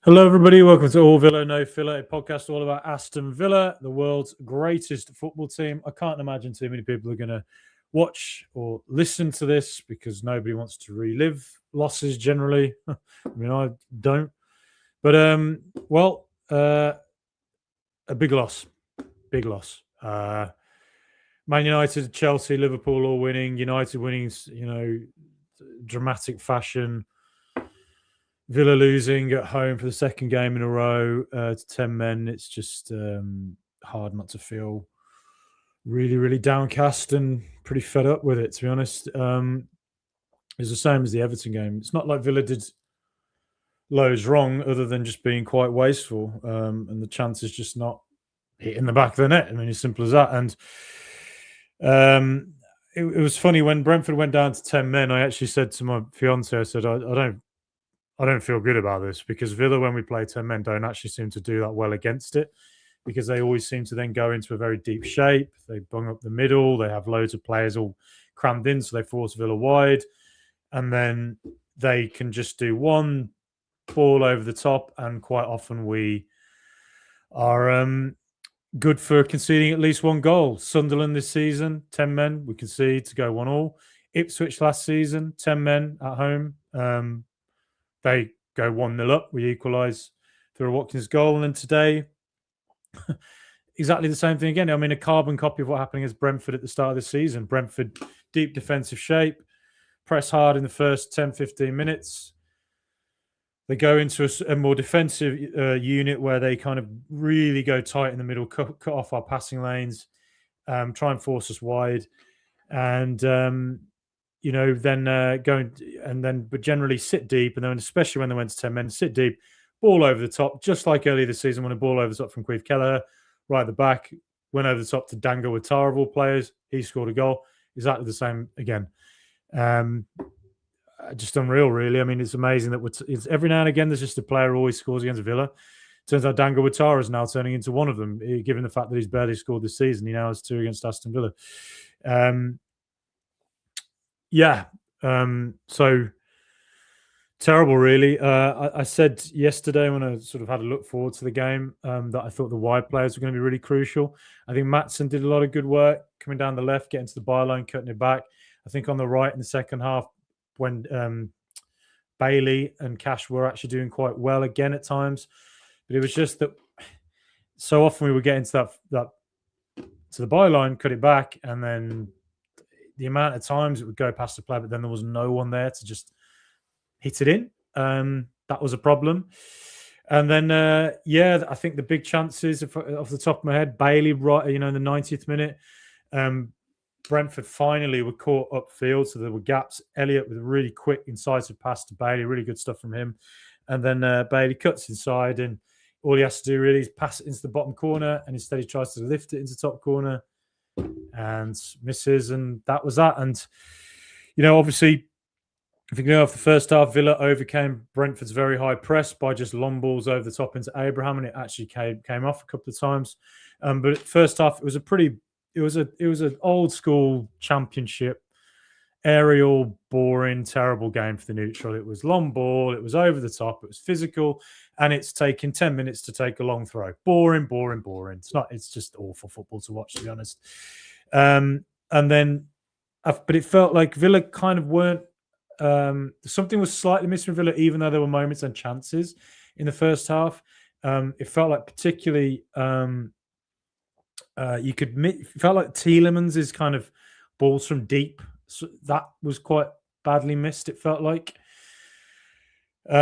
Hello, everybody. Welcome to All Villa, No Filler, a podcast all about Aston Villa, the world's greatest football team. I can't imagine too many people are going to watch or listen to this because nobody wants to relive losses generally. I mean, I don't. But, a big loss. Big loss. Man United, Chelsea, Liverpool all winning. United winning, dramatic fashion. Villa losing at home for the second game in a row to 10 men. It's just hard not to feel really, really downcast and pretty fed up with it, to be honest. It's the same as the Everton game. It's not like Villa did loads wrong other than just being quite wasteful and the chances just not hitting the back of the net. I mean, as simple as that. And it was funny when Brentford went down to 10 men. I actually said to my fiance, I said, I don't feel good about this because Villa, when we play 10 men, don't actually seem to do that well against it because they always seem to then go into a very deep shape. They bung up the middle. They have loads of players all crammed in, so they force Villa wide. And then they can just do one ball over the top. And quite often we are good for conceding at least one goal. Sunderland this season, 10 men, we concede to go 1-1. Ipswich last season, 10 men at home. They go 1-0 up. We equalise through a Watkins goal. And then today, exactly the same thing again. I mean, a carbon copy of what happened against Brentford at the start of the season. Brentford, deep defensive shape, press hard in the first 10, 15 minutes. They go into a more defensive unit where they kind of really go tight in the middle, cut off our passing lanes, try and force us wide. And but generally sit deep, and then especially when they went to 10 men, sit deep, ball over the top, just like earlier this season when a ball over the top from Queeve Kelleher, right at the back, went over the top to Dango with Tara players. He scored a goal. Exactly the same again. Just unreal, really. I mean, it's amazing that it's every now and again there's just a player who always scores against Villa. Turns out Dango Watara is now turning into one of them, given the fact that he's barely scored this season. He now has 2 against Aston Villa. So terrible, really. I said yesterday when I sort of had a look forward to the game that I thought the wide players were going to be really crucial. I think Maatsen did a lot of good work coming down the left, getting to the byline, cutting it back. I think on the right in the second half, when Bailey and Cash were actually doing quite well again at times, but it was just that so often we would get into that to the byline, cut it back, and then the amount of times it would go past the player, but then there was no one there to just hit it in. That was a problem. And then, I think the big chances off the top of my head, Bailey, right, in the 90th minute, Brentford finally were caught upfield, so there were gaps. Elliott with a really quick, incisive pass to Bailey, really good stuff from him. And then Bailey cuts inside, and all he has to do really is pass it into the bottom corner, and instead he tries to lift it into top corner and misses, and that was that. And obviously, if you go off the first half, Villa overcame Brentford's very high press by just long balls over the top into Abraham, and it actually came off a couple of times. But first half, it was an old school championship, aerial, boring, terrible game for the neutral. It was long ball, it was over the top, it was physical, and it's taken 10 minutes to take a long throw. Boring. It's just awful football to watch, to be honest. But it felt like Villa kind of weren't. Something was slightly missing from Villa, even though there were moments and chances in the first half. It felt like particularly it felt like Tielemans' kind of balls from deep. So that was quite badly missed, it felt like. We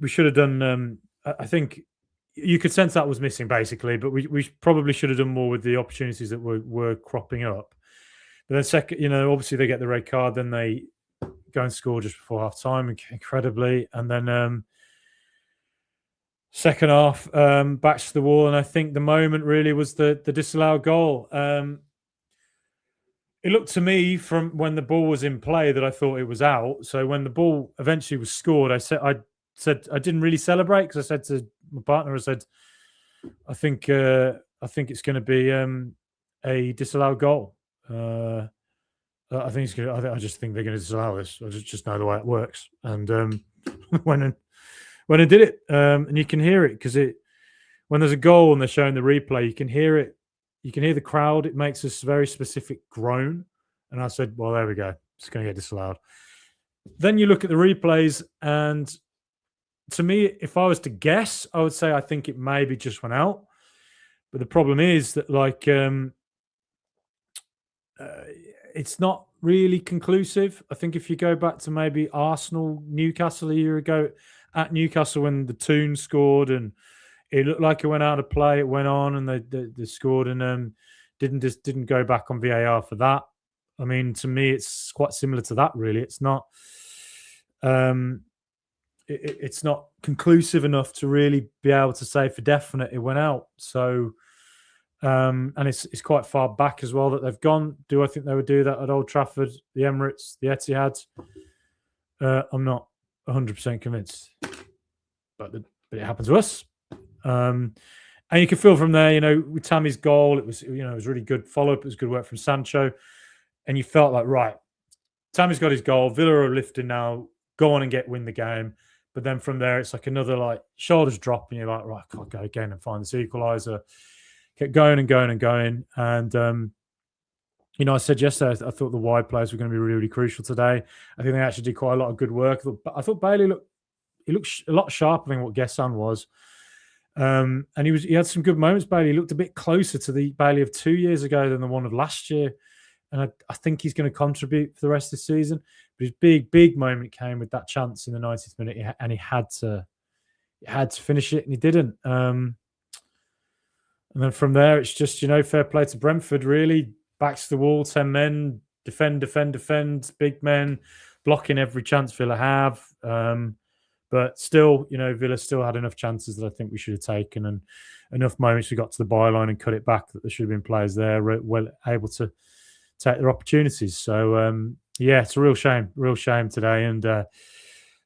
should have done. I think you could sense that was missing basically, but we probably should have done more with the opportunities that were cropping up. But then second, obviously they get the red card, then they go and score just before half time, incredibly, and then second half backs to the wall, and I think the moment really was the disallowed goal. It looked to me from when the ball was in play that I thought it was out. So when the ball eventually was scored, I said I didn't really celebrate because I said to my partner, I think it's going to be a disallowed goal. I think it's good. I just think they're going to disallow this. I just know the way it works. And when I did it, and you can hear it because when there's a goal and they're showing the replay, you can hear it. You can hear the crowd. It makes this very specific groan. And I said, well, there we go. It's going to get disallowed. Then you look at the replays, and to me, if I was to guess, I would say I think it maybe just went out. But the problem is that, like, it's not really conclusive. I think if you go back to maybe Arsenal, Newcastle a year ago, at Newcastle when the Toon scored and it looked like it went out of play, it went on and they scored and didn't go back on VAR for that. I mean, to me, it's quite similar to that. Really, it's not. It's not conclusive enough to really be able to say for definite it went out. So. And it's quite far back as well that they've gone. Do I think they would do that at Old Trafford, the Emirates, the Etihad? I'm not 100% convinced, but it happened to us. And you can feel from there, with Tammy's goal, it was really good follow up. It was good work from Sancho, and you felt like, right, Tammy's got his goal. Villa are lifting now. Go on and win the game. But then from there, it's like another shoulders drop, and you're like, right, I can't go again and find this equaliser. Kept going and going and going. And, I said yesterday, I thought the wide players were going to be really, really crucial today. I think they actually did quite a lot of good work. I thought Bailey looked a lot sharper than what Gesson was. And he had some good moments, Bailey. He looked a bit closer to the Bailey of 2 years ago than the one of last year. And I think he's going to contribute for the rest of the season. But his big, big moment came with that chance in the 90th minute. And he had to finish it, and he didn't. And then from there, it's just, fair play to Brentford, really. Backs to the wall, 10 men, defend, big men, blocking every chance Villa have. But still, Villa still had enough chances that I think we should have taken, and enough moments we got to the byline and cut it back that there should have been players there well able to take their opportunities. So, it's a real shame today. And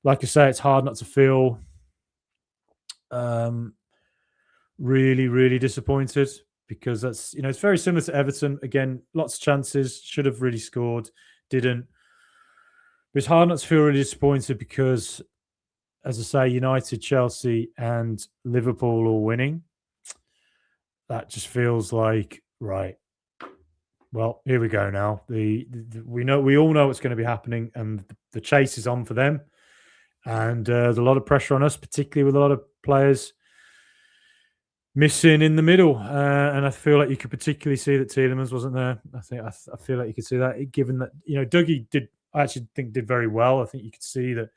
like I say, it's hard not to feel really, really disappointed, because that's, it's very similar to Everton. Again, lots of chances, should have really scored, didn't. But it's hard not to feel really disappointed because, as I say, United, Chelsea, and Liverpool all winning. That just feels like, right, well, here we go now. We all know what's going to be happening, and the chase is on for them. And there's a lot of pressure on us, particularly with a lot of players missing in the middle, and I feel like you could particularly see that Tielemans wasn't there. I feel like you could see that, given that Dougie did. I actually think did very well. I think you could see that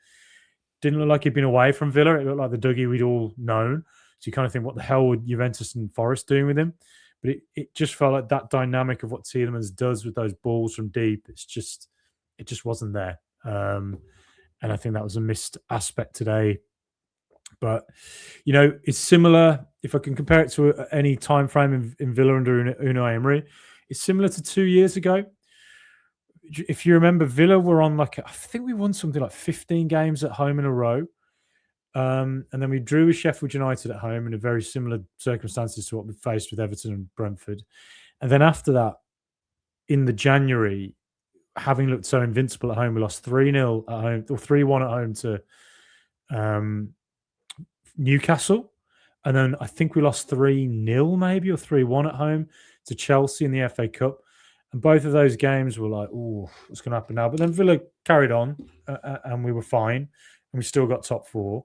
didn't look like he'd been away from Villa. It looked like the Dougie we'd all known. So you kind of think, what the hell would Juventus and Forest doing with him? But it just felt like that dynamic of what Tielemans does with those balls from deep. It just wasn't there, and I think that was a missed aspect today. But, it's similar. If I can compare it to any time frame in Villa under Unai Emery, it's similar to 2 years ago. If you remember, Villa were on I think we won something like 15 games at home in a row. And then we drew with Sheffield United at home in a very similar circumstances to what we faced with Everton and Brentford. And then after that, in the January, having looked so invincible at home, we lost 3-0 at home, or 3-1 at home to Newcastle, and then I think we lost 3-0 maybe, or 3-1 at home to Chelsea in the FA Cup, and both of those games were like, oh, what's going to happen now? But then Villa carried on, and we were fine, and we still got top four.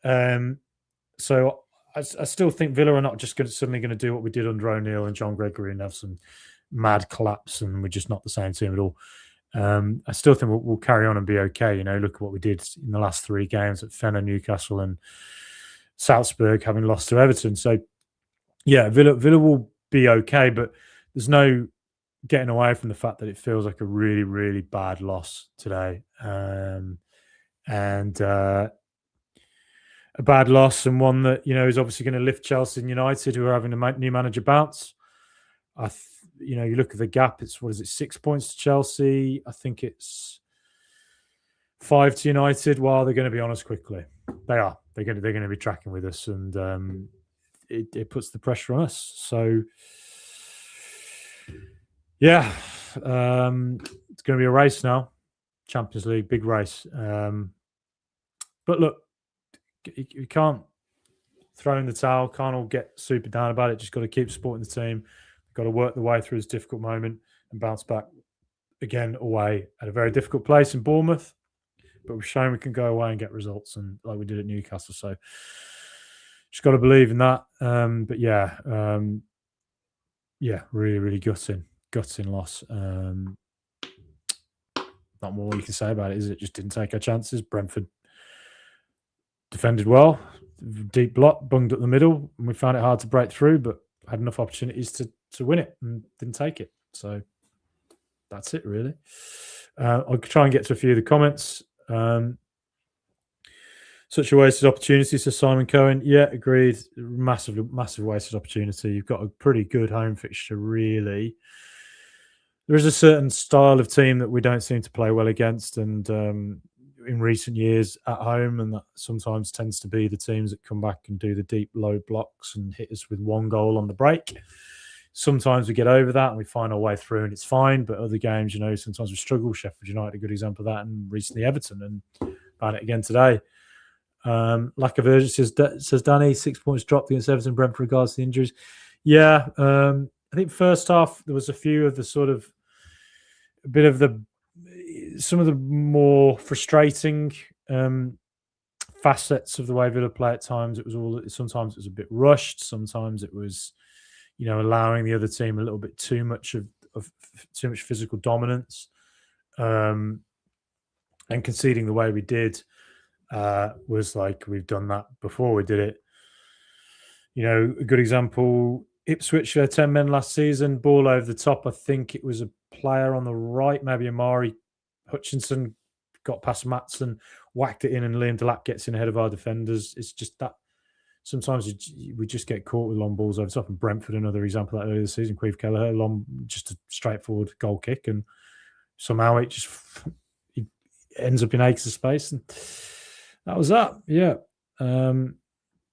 So I still think Villa are not just suddenly going to do what we did under O'Neill and John Gregory and have some mad collapse, and we're just not the same team at all. I still think we'll carry on and be okay. Look at what we did in the last 3 games at Fenner, Newcastle, and Salzburg, having lost to Everton. So, yeah, Villa will be okay, but there's no getting away from the fact that it feels like a really, really bad loss today. And a bad loss, and one that, is obviously going to lift Chelsea and United, who are having a new manager bounce. You look at the gap, it's 6 points to Chelsea. I think it's 5 to United. Well, they're going to be on us quickly. They are. They're going to be tracking with us, and it puts the pressure on us. So, yeah, it's going to be a race now. Champions League, big race. But look, you can't throw in the towel, can't all get super down about it. Just got to keep supporting the team. Got to work the way through this difficult moment and bounce back again away at a very difficult place in Bournemouth. But we've shown we can go away and get results, and like we did at Newcastle. So just got to believe in that. But yeah, really, really gutting loss. Not more you can say about it, is it? Just didn't take our chances. Brentford defended well, deep block, bunged up the middle, and we found it hard to break through, but had enough opportunities to win it and didn't take it. So that's it, really. I'll try and get to a few of the comments. Such a wasted opportunity, says Simon Cohen. Yeah, agreed. Massive wasted opportunity. You've got a pretty good home fixture, really. There is a certain style of team that we don't seem to play well against, and in recent years at home, and that sometimes tends to be the teams that come back and do the deep low blocks and hit us with one goal on the break. Sometimes we get over that and we find our way through and it's fine, but other games, sometimes we struggle. Sheffield United, a good example of that, and recently Everton, and found it again today. Lack of urgency, says Danny. 6 points dropped against Everton, Brentford, regards to the injuries. Yeah, I think first half there was a few of the sort of some of the more frustrating facets of the way Villa play at times. Sometimes it was a bit rushed. Sometimes it was, allowing the other team a little bit too much of too much physical dominance, and conceding the way we did was like, we've done that before. We did it. A good example, Ipswich, 10 men last season, ball over the top. I think it was a player on the right, maybe Amari Hutchinson, got past Maatsen, whacked it in, and Liam Delap gets in ahead of our defenders. It's just that sometimes we just get caught with long balls over the top. And Brentford, another example of that earlier this season, Queeve Kelleher, just a straightforward goal kick, and somehow it ends up in acres of space. And that was that. Yeah.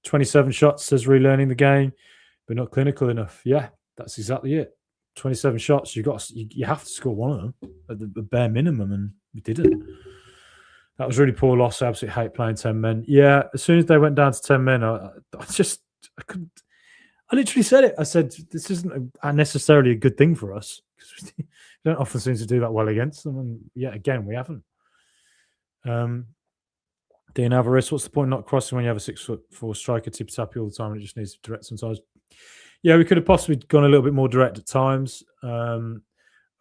27 shots, says relearning the game, but not clinical enough. Yeah, that's exactly it. 27 shots, you have to score one of them at the bare minimum, and we didn't. That was really poor loss. I absolutely hate playing 10 men. Yeah, as soon as they went down to 10 men, I couldn't. I literally said it. I said, this isn't necessarily a good thing for us, because we don't often seem to do that well against them. And yeah, again, we haven't. Dean Alvarez, what's the point of not crossing when you have a 6'4" striker tippy-tappy all the time and it just needs to direct sometimes? Yeah, we could have possibly gone a little bit more direct at times.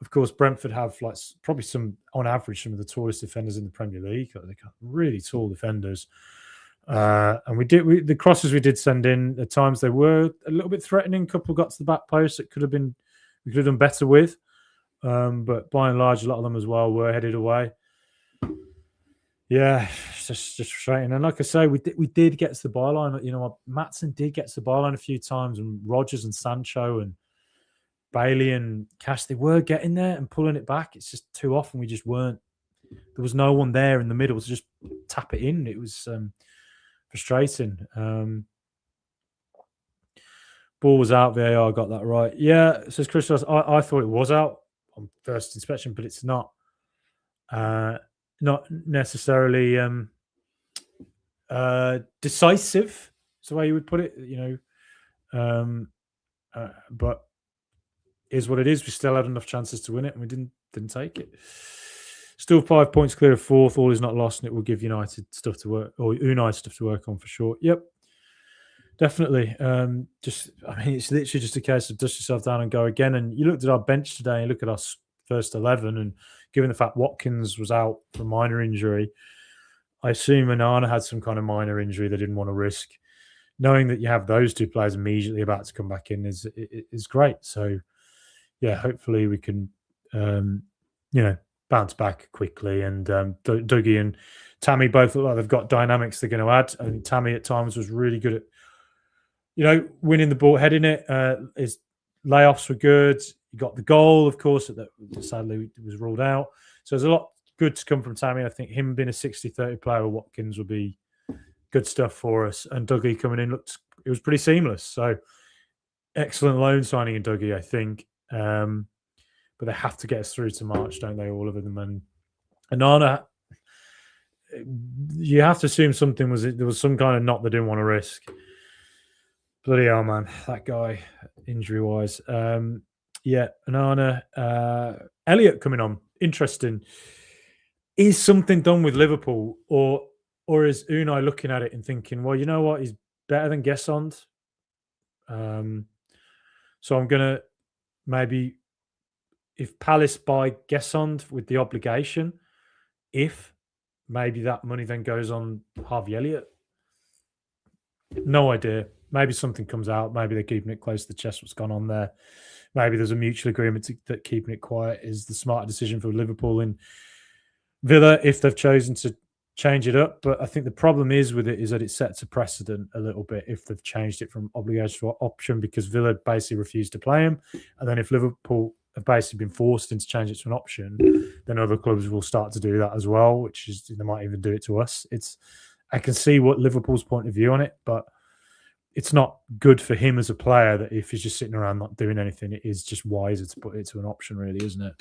Of course, Brentford have probably on average, some of the tallest defenders in the Premier League. They got really tall defenders. And the crosses we did send in, at times they were a little bit threatening. A couple got to the back post that we could have done better with. But by and large, a lot of them as well were headed away. Yeah, it's just frustrating. And like I say, we did get to the byline. Maatsen did get to the byline a few times, and Rodgers and Sancho and Bailey and Cash, they were getting there and pulling it back. It's just too often we just weren't. There was no one there in the middle to just tap it in. It was frustrating. Ball was out. VAR got that right. Yeah, says Chris. I thought it was out on first inspection, but it's not. Not necessarily decisive, is the way you would put it, but is what it is. We still had enough chances to win it, and we didn't take it. Still 5 points clear of fourth. All is not lost, and it will give United stuff to work on for sure. Yep, definitely. It's literally just a case of dust yourself down and go again. And you looked at our bench today, and you look at our first 11, and given the fact Watkins was out for a minor injury, I assume Onana had some kind of minor injury they didn't want to risk. Knowing that you have those two players immediately about to come back in is great. So, yeah, hopefully we can, bounce back quickly. And Dougie and Tammy both look like they've got dynamics they're going to add. I think Tammy at times was really good at, winning the ball, heading it. His layoffs were good. He got the goal, of course, that sadly was ruled out. So there's a lot good to come from Tammy. I think him being a 60-30 player with Watkins will be good stuff for us. And Dougie coming in it was pretty seamless. So excellent loan signing in Dougie, I think. but they have to get us through to March, don't they? All of them. And Anana, you have to assume something was there was some kind of knot they didn't want to risk. Bloody hell, man, that guy injury wise. Yeah, Anana, Elliot coming on, interesting. Is something done with Liverpool, or is Unai looking at it and thinking, well, you know what, he's better than Gesson? So I'm gonna maybe, if Palace buy Gesson with the obligation, if maybe that money then goes on Harvey Elliott. No idea. Maybe something comes out. Maybe they're keeping it close to the chest. What's gone on there? Maybe there's a mutual agreement that keeping it quiet is the smarter decision for Liverpool and Villa if they've chosen to change it up. But I think the problem is with it is that it sets a precedent a little bit if they've changed it from obligation to option, because Villa basically refused to play him. And then if Liverpool have basically been forced into change it to an option, then other clubs will start to do that as well, which is they might even do it to us. I can see what Liverpool's point of view on it, but it's not good for him as a player that if he's just sitting around not doing anything, it is just wiser to put it to an option, really, isn't it?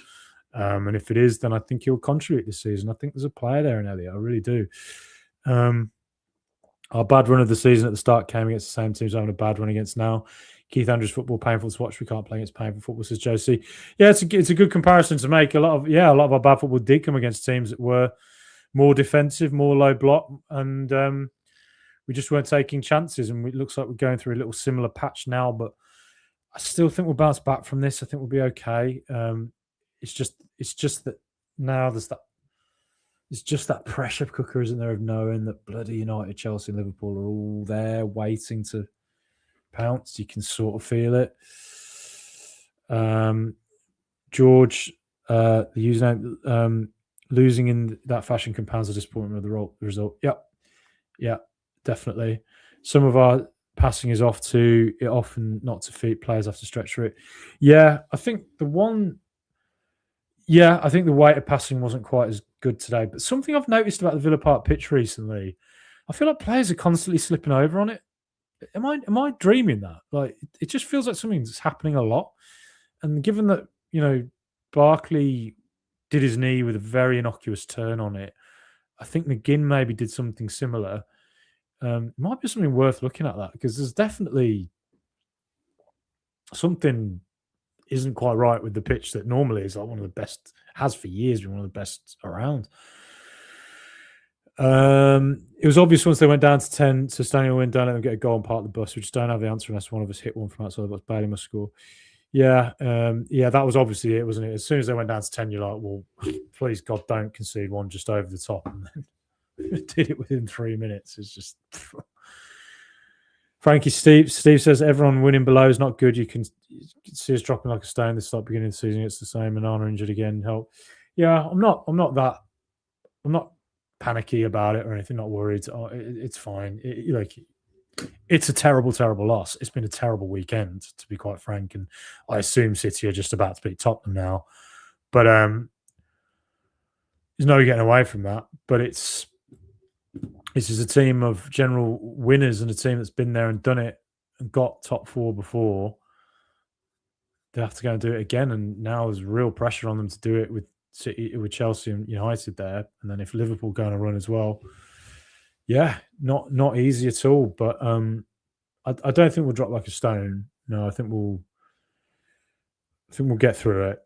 And if it is, then I think he'll contribute this season. I think there's a player there in Elliot. I really do. Our bad run of the season at the start came against the same teams having a bad run against now. Keith Andrews football painful to watch. We can't play against painful football, says Josie. Yeah, it's a good comparison to make. A lot of our bad football did come against teams that were more defensive, more low block, and we just weren't taking chances. And it looks like we're going through a little similar patch now, but I still think we'll bounce back from this. I think we'll be okay. It's just that now it's just that pressure cooker, isn't there, of knowing that bloody United, Chelsea, and Liverpool are all there waiting to pounce. You can sort of feel it. George, the username, losing in that fashion compounds the disappointment of the result. Yeah, definitely. Some of our passing is off to it, often not to feet. Players have to stretch for it. Yeah, I think the weight of passing wasn't quite as good today. But something I've noticed about the Villa Park pitch recently, I feel like players are constantly slipping over on it. Am I dreaming that? Like, it just feels like something's happening a lot. And given that, Barkley did his knee with a very innocuous turn on it, I think McGinn maybe did something similar. It might be something worth looking at that, because there's definitely something isn't quite right with the pitch that normally is like one of the best, has for years been one of the best around. It was obvious once they went down to 10, so Stanley went down, let them get a goal and park the bus. We just don't have the answer unless one of us hit one from outside the box. Bailey must score. Yeah, that was obviously it, wasn't it? As soon as they went down to 10, you're like, well, please God, don't concede one just over the top. And then did it within 3 minutes. It's just Frankie Steve says everyone winning below is not good. You can see us dropping like a stone. This start beginning of the season, it's the same. And Anna injured again. Help. Yeah, I'm not panicky about it or anything. Not worried. It's fine. It's a terrible, terrible loss. It's been a terrible weekend, to be quite frank. And I assume City are just about to beat Tottenham now. But there's no getting away from that. But this is a team of general winners and a team that's been there and done it and got top four before. They have to go and do it again. And now there's real pressure on them to do it with City, with Chelsea and United there. And then if Liverpool go on a run as well, yeah, not easy at all. But I don't think we'll drop like a stone. No, I think we'll get through it.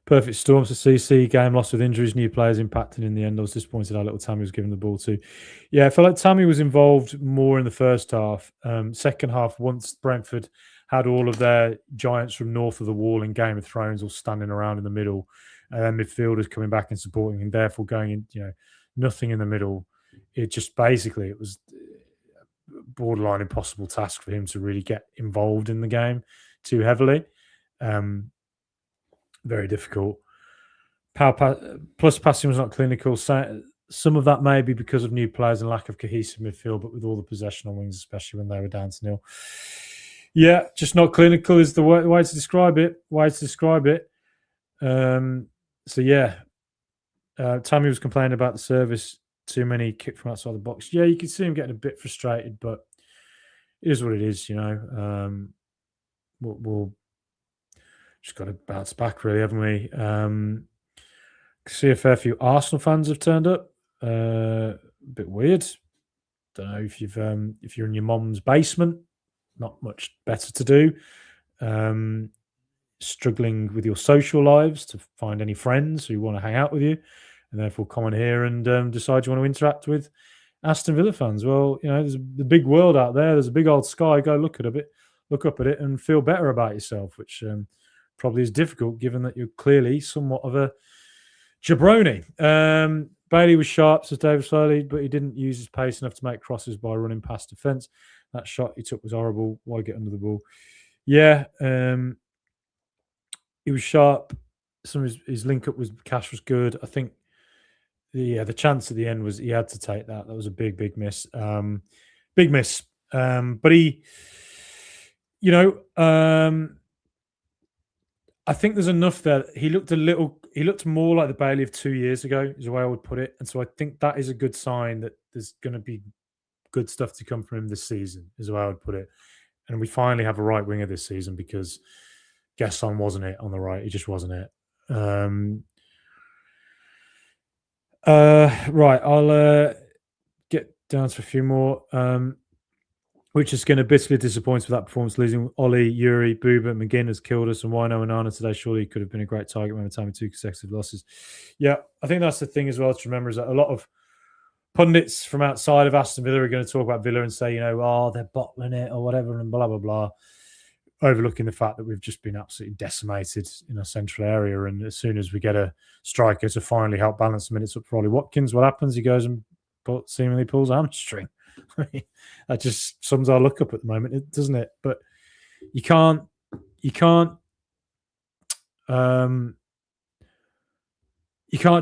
Perfect storms for CC. Game lost with injuries, new players impacting in the end. I was disappointed how little Tammy was given the ball to. Yeah, I felt like Tammy was involved more in the first half. Second half, once Brentford had all of their giants from north of the wall in Game of Thrones all standing around in the middle, and then midfielders coming back and supporting, and therefore going in, nothing in the middle. It just basically, it was a borderline impossible task for him to really get involved in the game too heavily. Very difficult. Plus passing was not clinical. Some of that may be because of new players and lack of cohesive midfield, but with all the possession on wings, especially when they were down to 0. Yeah, just not clinical is the way to describe it. So yeah, Tammy was complaining about the service, too many kick from outside the box. Yeah, you can see him getting a bit frustrated, but it is what it is, we'll just got to bounce back, really, haven't we? See a fair few Arsenal fans have turned up. A bit weird. Don't know if you're in your mom's basement, not much better to do. Struggling with your social lives to find any friends who want to hang out with you, and therefore come on here and decide you want to interact with Aston Villa fans. Well, there's the big world out there. There's a big old sky. Go look up at it, and feel better about yourself, which probably is difficult given that you're clearly somewhat of a jabroni. Bailey was sharp, says David Slowly, but he didn't use his pace enough to make crosses by running past defence. That shot he took was horrible. Why get under the ball? Yeah, he was sharp. Some of his link up with Cash was good. I think the chance at the end was he had to take that. That was a big miss. Big miss. But he, I think there's enough there. He looked more like the Bailey of 2 years ago, is the way I would put it. And so I think that is a good sign that there's going to be good stuff to come from him this season, is the way I would put it. And we finally have a right winger this season, because Gasson wasn't it on the right. He just wasn't it. Right, I'll get down to a few more. Which is going to bitterly disappoint with that performance, losing Ollie, Yuri, Booba, McGinn has killed us, and Wino and Nana today. Surely he could have been a great target when time with 2 consecutive losses. Yeah, I think that's the thing as well to remember, is that a lot of pundits from outside of Aston Villa are going to talk about Villa and say, oh, they're bottling it or whatever, and blah, blah, blah, overlooking the fact that we've just been absolutely decimated in our central area. And as soon as we get a striker to finally help balance the minutes up for Ollie Watkins, what happens? He goes and seemingly pulls a hamstring. That just sums our look up at the moment, doesn't it? But you can't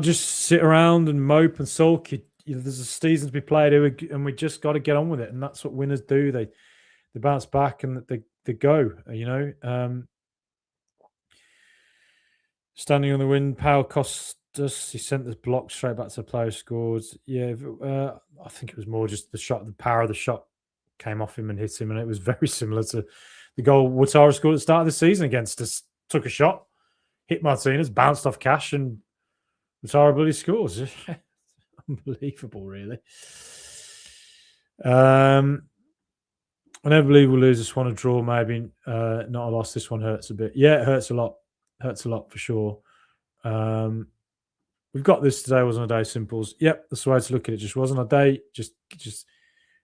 just sit around and mope and sulk. There's a season to be played, and we just got to get on with it. And that's what winners do. They bounce back and they go. Standing on the wing, Powell cost us. He sent the block straight back to the player who scored. Yeah, I think it was more just the power of the shot came off him and hit him, and it was very similar to the goal Ouattara scored at the start of the season against us. Took a shot, hit Martinez, bounced off Cash, and Ouattara bloody scores. Unbelievable, really. I never believe we'll lose this one. A draw, maybe not a loss. This one hurts a bit. Yeah, it hurts a lot. Hurts a lot for sure. We've got this today. Wasn't a day, Simples. Yep, that's the way to look at it. Just wasn't a day. Just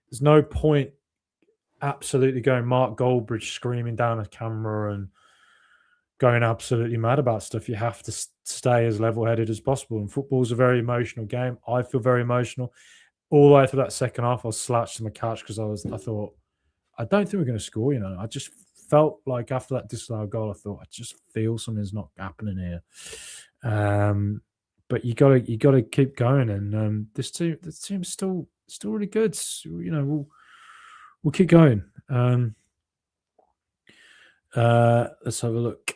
there's no point absolutely going Mark Goldbridge screaming down a camera and going absolutely mad about stuff. You have to stay as level-headed as possible. And football's a very emotional game. I feel very emotional. All the way through that second half, I was slouched on the couch because I thought, I don't think we're going to score. I just felt like after that disallowed goal, I thought, I just feel something's not happening here. But you got to keep going, and this team's still really good. We'll keep going. Let's have a look.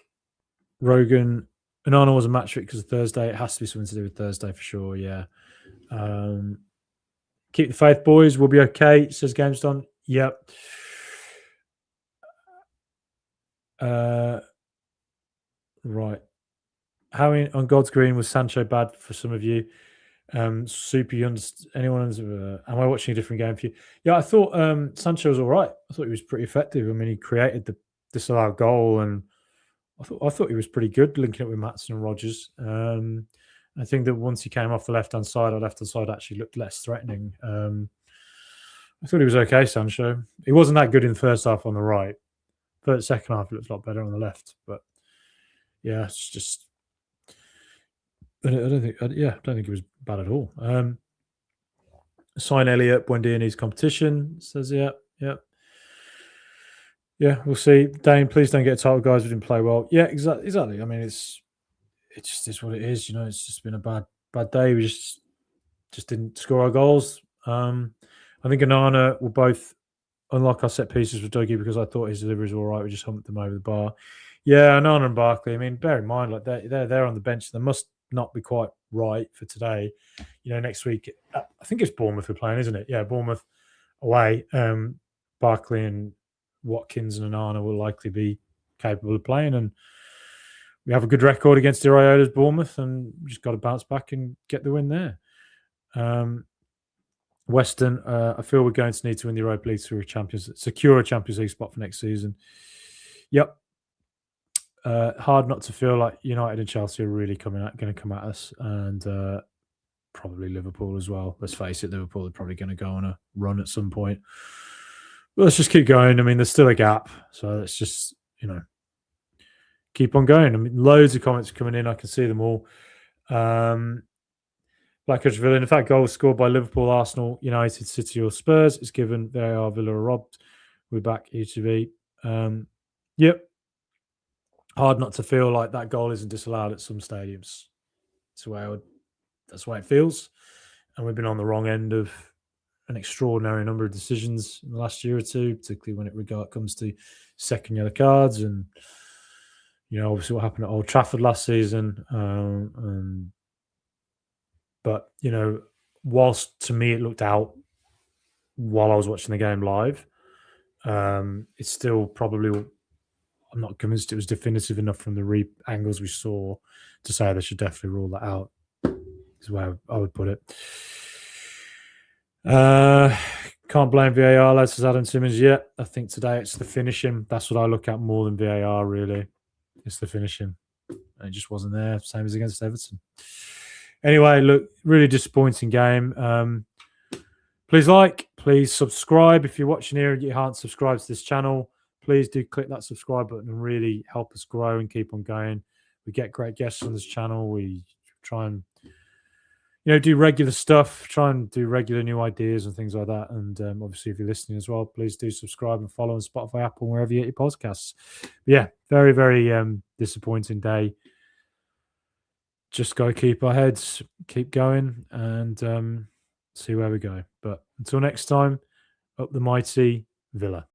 Rogan, Anana was a match fit because of Thursday. It has to be something to do with Thursday for sure. Yeah. Keep the faith, boys. We'll be okay, says GameStone. Yep. Right. How on God's green was Sancho bad for some of you? Super, anyone? Am I watching a different game for you? Yeah, I thought Sancho was all right. I thought he was pretty effective. I mean, he created the disallowed goal, and I thought he was pretty good linking up with Maatsen and Rodgers. I think that once he came off the left-hand side, our left-hand side actually looked less threatening. I thought he was okay, Sancho. He wasn't that good in the first half on the right, but the second half it looked a lot better on the left. But yeah, it's just I don't think it was bad at all. Sign Elliott, Buendia needs competition. Says yeah. We'll see. Dane, please don't get a title, guys. We didn't play well. Yeah, exactly. I mean, it just is what it is. It's just been a bad day. We just didn't score our goals. I think Anana will both unlock our set pieces with Dougie because I thought his deliveries were all right. We just humped them over the bar. Yeah, Anana and Barkley. I mean, bear in mind, like they're there on the bench. They must not be quite right for today. Next week, I think it's Bournemouth we're playing, isn't it? Yeah, Bournemouth away. Barkley and Watkins and Anana will likely be capable of playing, and we have a good record against Iriola's Bournemouth, and we just got to bounce back and get the win there. Western, I feel we're going to need to win the Europa League to secure a Champions League spot for next season. Yep. Hard not to feel like United and Chelsea are really going to come at us, and probably Liverpool as well. Let's face it, Liverpool are probably going to go on a run at some point. But let's just keep going. I mean, there's still a gap, so let's just keep on going. I mean, loads of comments coming in. I can see them all. Blackridge Villa. In fact, goals scored by Liverpool, Arsenal, United, City, or Spurs is given. VAR, Villa are robbed. We're back ETV. Yep. Hard not to feel like that goal isn't disallowed at some stadiums. That's the way it feels. And we've been on the wrong end of an extraordinary number of decisions in the last year or two, particularly when it comes to second yellow cards and, obviously what happened at Old Trafford last season. But, whilst to me it looked out while I was watching the game live, it's still probably, I'm not convinced it was definitive enough from the angles we saw to say they should definitely rule that out, is the way I would put it. Can't blame VAR, lads, says Adam Simmons. Yeah, I think today it's the finishing. That's what I look at more than VAR, really. It's the finishing. And it just wasn't there, same as against Everton. Anyway, look, really disappointing game. Please subscribe. If you're watching here and you aren't subscribed to this channel, please do click that subscribe button and really help us grow and keep on going. We get great guests on this channel. We try and do regular stuff, try and do regular new ideas and things like that. And obviously, if you're listening as well, please do subscribe and follow on Spotify, Apple, wherever you get your podcasts. But yeah, very, very disappointing day. Just got to keep our heads, keep going, and see where we go. But until next time, up the mighty Villa.